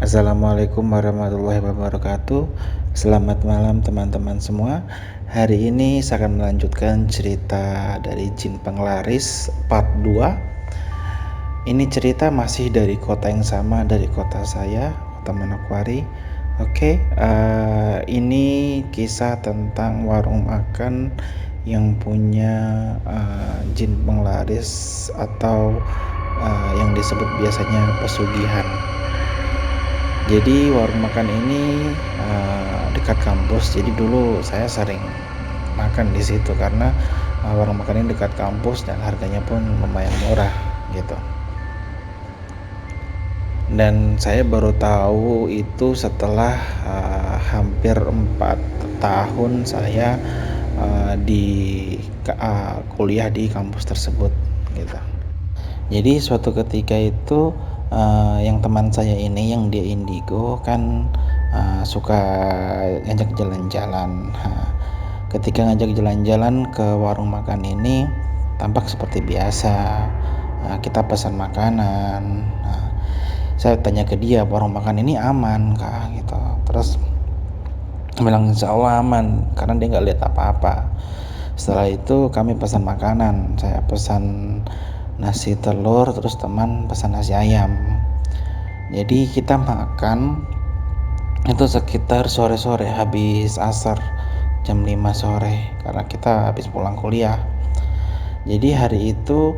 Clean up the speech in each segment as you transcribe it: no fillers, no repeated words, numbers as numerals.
Assalamualaikum warahmatullahi wabarakatuh. Selamat malam teman-teman semua. Hari ini saya akan melanjutkan cerita dari Jin Penglaris part 2. Ini cerita masih dari kota yang sama, dari kota saya, kota Manokwari. Ini kisah tentang warung makan yang punya Jin Penglaris atau yang disebut biasanya pesugihan. Jadi warung makan ini dekat kampus. Jadi dulu saya sering makan di situ karena warung makan ini dekat kampus dan harganya pun lumayan murah gitu. Dan saya baru tahu itu setelah hampir 4 tahun saya kuliah di kampus tersebut gitu. Jadi suatu ketika itu yang teman saya ini yang dia indigo kan suka ngajak jalan-jalan. Ketika ngajak jalan-jalan ke warung makan ini tampak seperti biasa. Kita pesan makanan. Saya tanya ke dia, warung makan ini aman kah gitu. Terus bilang insya Allah aman karena dia nggak lihat apa-apa. Setelah itu kami pesan makanan. Saya pesan nasi telur, terus teman pesan nasi ayam. Jadi kita makan itu sekitar sore-sore, habis asar jam 5 sore karena kita habis pulang kuliah. Jadi hari itu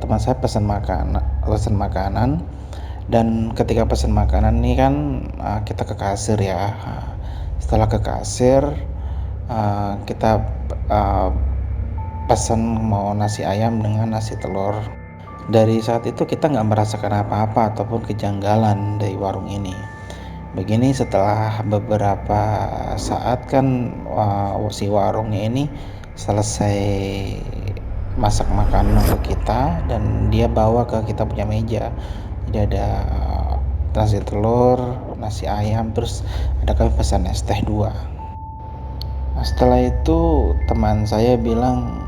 teman saya pesan makanan dan ketika pesan makanan ini kan kita ke kasir ya. Setelah ke kasir kita pesan mau nasi ayam dengan nasi telur. Dari saat itu kita nggak merasakan apa-apa ataupun kejanggalan dari warung ini. Begini setelah beberapa saat kan si warungnya ini selesai masak makanan untuk kita dan dia bawa ke kita punya meja. Jadi ada nasi telur, nasi ayam, terus ada kami pesan es teh 2. Setelah itu teman saya bilang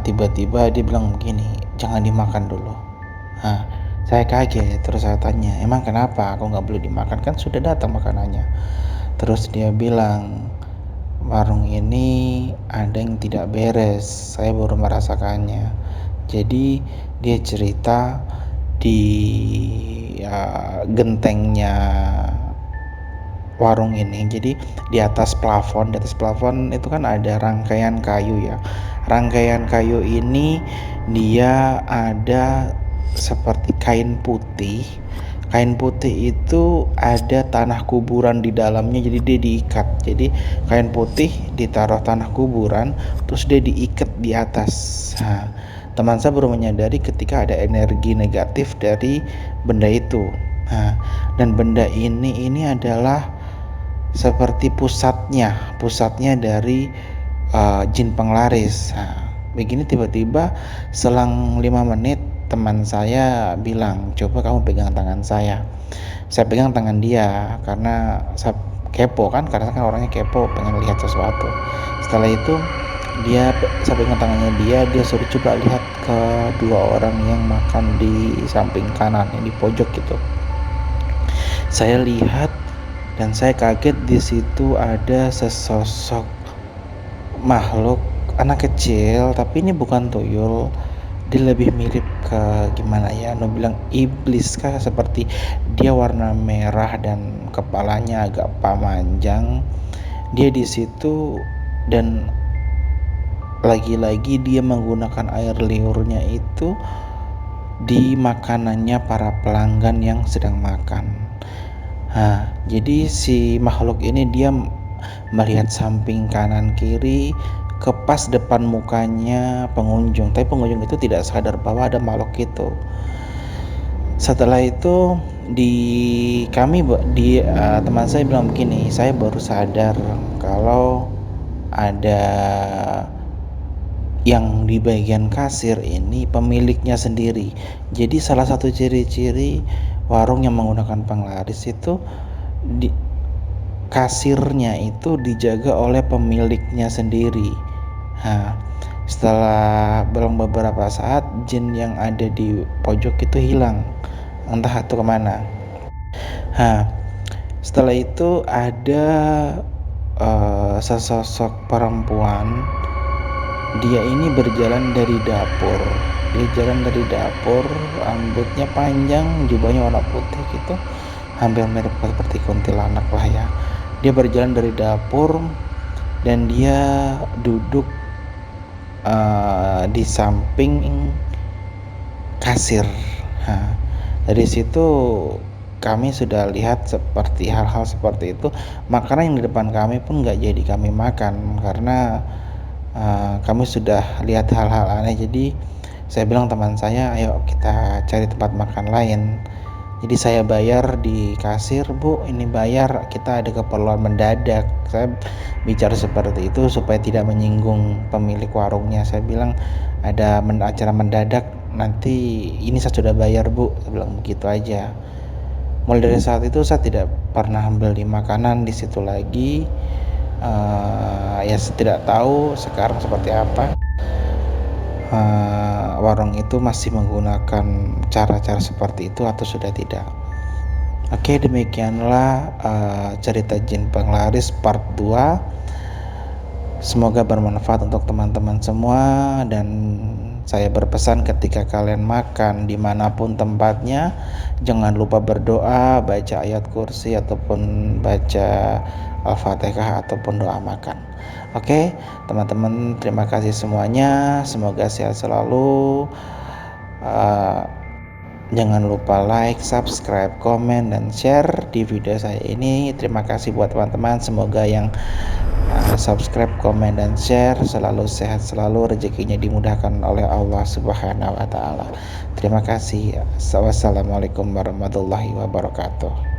tiba-tiba dia bilang begini, jangan dimakan dulu. Saya kaget, terus saya tanya, emang kenapa aku nggak boleh dimakan, kan sudah datang makanannya. Terus dia bilang, warung ini ada yang tidak beres, saya baru merasakannya. Jadi dia cerita di gentengnya warung ini, jadi di atas plafon itu kan ada rangkaian kayu ya. Rangkaian kayu ini dia ada seperti kain putih itu ada tanah kuburan di dalamnya, jadi dia diikat. Jadi kain putih ditaruh tanah kuburan, terus dia diikat di atas. Teman saya baru menyadari ketika ada energi negatif dari benda itu. Dan benda ini adalah seperti pusatnya dari Jin Penglaris. Begini tiba-tiba selang 5 menit teman saya bilang, coba kamu pegang tangan saya. Saya pegang tangan dia karena saya kepo kan, karena kan orangnya kepo, pengen lihat sesuatu. Setelah itu saya pegang tangannya dia suruh coba lihat ke 2 orang yang makan di samping kanan, yang di pojok gitu. Saya lihat dan saya kaget, di situ ada sesosok makhluk anak kecil, tapi ini bukan tuyul, dia lebih mirip ke gimana ya, bilang iblis kah, seperti dia warna merah dan kepalanya agak panjang. Dia di situ dan lagi-lagi dia menggunakan air liurnya itu di makanannya para pelanggan yang sedang makan. Jadi si makhluk ini dia melihat samping kanan kiri ke pas depan mukanya pengunjung, tapi pengunjung itu tidak sadar bahwa ada makhluk itu. Setelah itu teman saya bilang begini, saya baru sadar kalau ada yang di bagian kasir ini pemiliknya sendiri. Jadi salah satu ciri-ciri warung yang menggunakan penglaris itu kasirnya itu dijaga oleh pemiliknya sendiri. Setelah beberapa saat, jin yang ada di pojok itu hilang, entah itu kemana. Nah, setelah itu ada sesosok perempuan. Dia ini berjalan dari dapur. Dia jalan dari dapur, rambutnya panjang, jubahnya warna putih gitu, hampir mirip seperti kuntilanak lah ya. Dia berjalan dari dapur dan dia duduk di samping kasir. Nah, dari situ kami sudah lihat seperti hal-hal seperti itu. Makanan yang di depan kami pun nggak jadi kami makan karena kami sudah lihat hal-hal aneh. Jadi saya bilang teman saya, ayo kita cari tempat makan lain. Jadi saya bayar di kasir, Bu, ini bayar, kita ada keperluan mendadak. Saya bicara seperti itu supaya tidak menyinggung pemilik warungnya. Saya bilang ada acara mendadak, nanti ini saya sudah bayar, Bu. Saya bilang begitu aja. Mulai dari saat itu saya tidak pernah beli makanan di situ lagi. Ya saya tidak tahu sekarang seperti apa. Warung itu masih menggunakan cara-cara seperti itu atau sudah tidak. Oke, demikianlah cerita Jin Penglaris part 2. Semoga bermanfaat untuk teman-teman semua, dan saya berpesan ketika kalian makan dimanapun tempatnya, jangan lupa berdoa, baca ayat kursi ataupun baca Al-Fatihah ataupun doa makan. Oke, teman-teman, terima kasih semuanya. Semoga sehat selalu. Jangan lupa like, subscribe, komen, dan share di video saya ini. Terima kasih buat teman-teman. Semoga yang subscribe, komen, dan share selalu sehat selalu, rezekinya dimudahkan oleh Allah Subhanahu wa Ta'ala. Terima kasih. Wassalamualaikum warahmatullahi wabarakatuh.